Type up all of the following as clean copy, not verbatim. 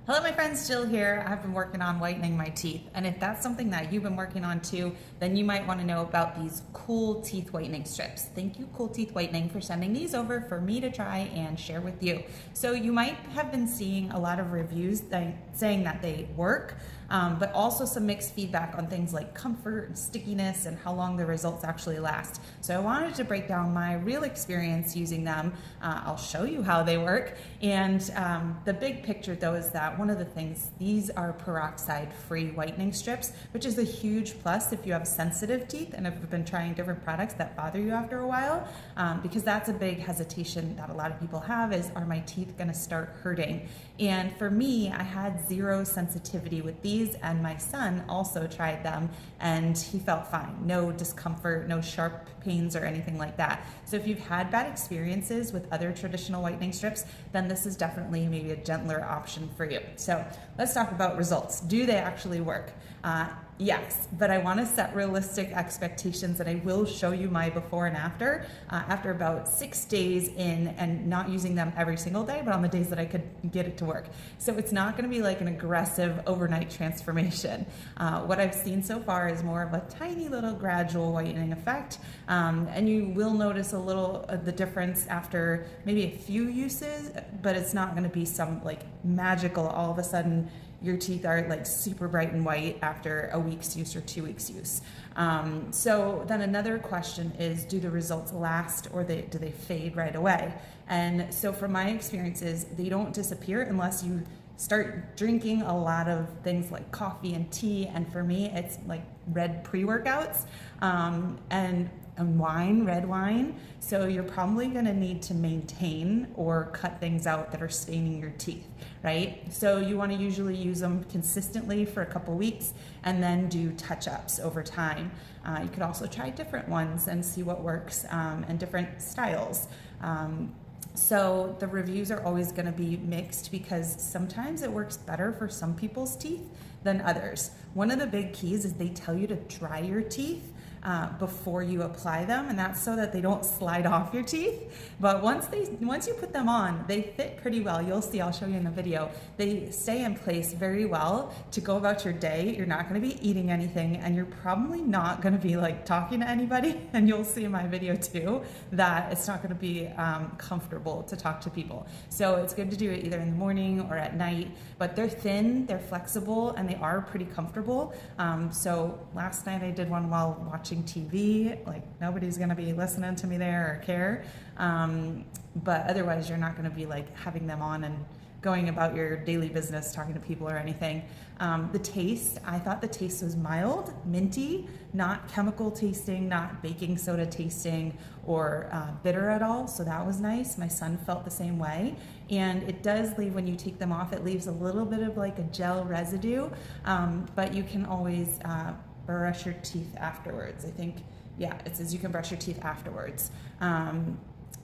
Hello, my friends, Jill here. I've been working on whitening my teeth, and if that's something that you've been working on too, then you might want to know about these cool teeth whitening strips. Thank you, Cool Teeth Whitening, for sending these over for me to try and share with you. So you might have been seeing a lot of reviews saying that they work, but also some mixed feedback on things like comfort and stickiness and how long the results actually last. So I wanted to break down my real experience using them. I'll show you how they work, and the big picture though is that one of the things, these are peroxide free whitening strips, which is a huge plus if you have sensitive teeth and have been trying different products that bother you after a while, because that's a big hesitation that a lot of people have is, are my teeth gonna start hurting? And for me, I had zero sensitivity with these, and my son also tried them and he felt fine. No discomfort, no sharp pains or anything like that. So if you've had bad experiences with other traditional whitening strips, then this is definitely maybe a gentler option for you. So let's talk about results. Do they actually work? Yes, but I want to set realistic expectations, and I will show you my before and after about 6 days in, and not using them every single day, but on the days that I could get it to work. So it's not going to be like an aggressive overnight transformation. What I've seen so far is more of a tiny little gradual whitening effect, and you will notice a little the difference after maybe a few uses, but it's not going to be some like magical all of a sudden your teeth are like super bright and white after a week's use or 2 weeks use. So then another question is, do the results last, or do they fade right away? And so from my experiences, they don't disappear unless you start drinking a lot of things like coffee and tea. And for me, it's like red pre-workouts and wine, red wine. So you're probably gonna need to maintain or cut things out that are staining your teeth, right? So you wanna usually use them consistently for a couple weeks and then do touch-ups over time. You could also try different ones and see what works, and different styles. So the reviews are always going to be mixed because sometimes it works better for some people's teeth than others. One of the big keys is they tell you to dry your teeth before you apply them, and that's so that they don't slide off your teeth. But once you put them on, they fit pretty well. You'll see, I'll show you in the video. They stay in place very well to go about your day. You're not going to be eating anything, and you're probably not going to be like talking to anybody. And you'll see in my video too that it's not going to be comfortable to talk to people. So it's good to do it either in the morning or at night. But they're thin, they're flexible, and they are pretty comfortable. So last night I did one while watching TV, like nobody's gonna be listening to me there or care, but otherwise you're not gonna be like having them on and going about your daily business talking to people or anything. The taste, I thought the taste was mild, minty, not chemical tasting, not baking soda tasting or bitter at all, so that was nice. My son felt the same way, and it does leave, when you take them off, it leaves a little bit of like a gel residue, but you can always brush your teeth afterwards. I think, yeah, it says you can brush your teeth afterwards.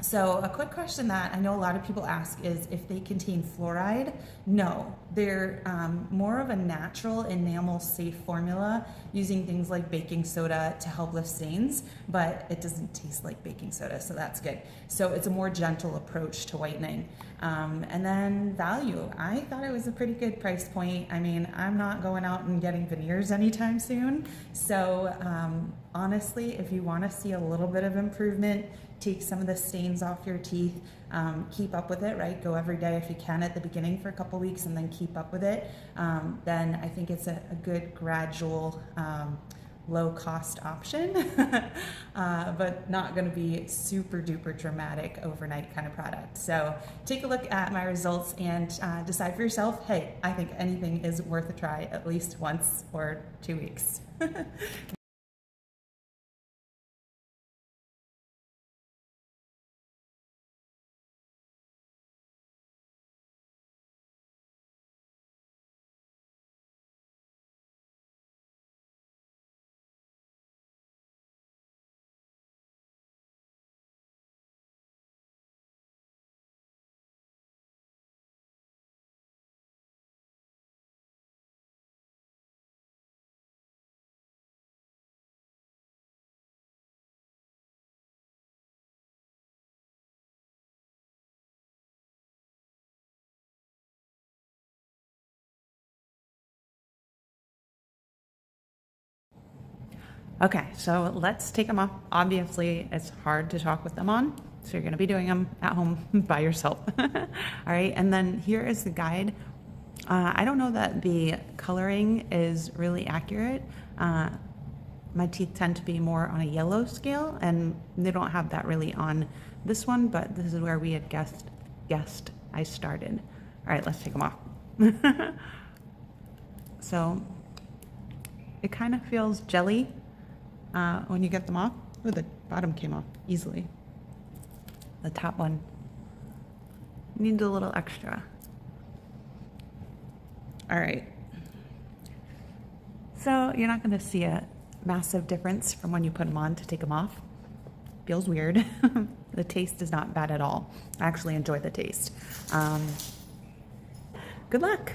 So a quick question that I know a lot of people ask is if they contain fluoride. No, they're more of a natural enamel safe formula using things like baking soda to help lift stains, but it doesn't taste like baking soda, so that's good. So it's a more gentle approach to whitening. And then value, I thought it was a pretty good price point. I mean, I'm not going out and getting veneers anytime soon. So honestly, if you want to see a little bit of improvement, take some of the stains off your teeth, keep up with it, right? Go every day if you can at the beginning for a couple weeks and then keep up with it. Then I think it's a good gradual, low cost option, but not gonna be super duper dramatic overnight kind of product. So take a look at my results and decide for yourself, hey, I think anything is worth a try at least once or 2 weeks. Okay, so let's take them off. Obviously, it's hard to talk with them on, so you're gonna be doing them at home by yourself. All right, and then here is the guide. I don't know that the coloring is really accurate. My teeth tend to be more on a yellow scale, and they don't have that really on this one, but this is where we had guessed I started. All right, let's take them off. So it kind of feels jelly when you get them off. Oh, the bottom came off easily. The top one needs a little extra. All right. So you're not going to see a massive difference from when you put them on to take them off. Feels weird. The taste is not bad at all. I actually enjoy the taste. Good luck.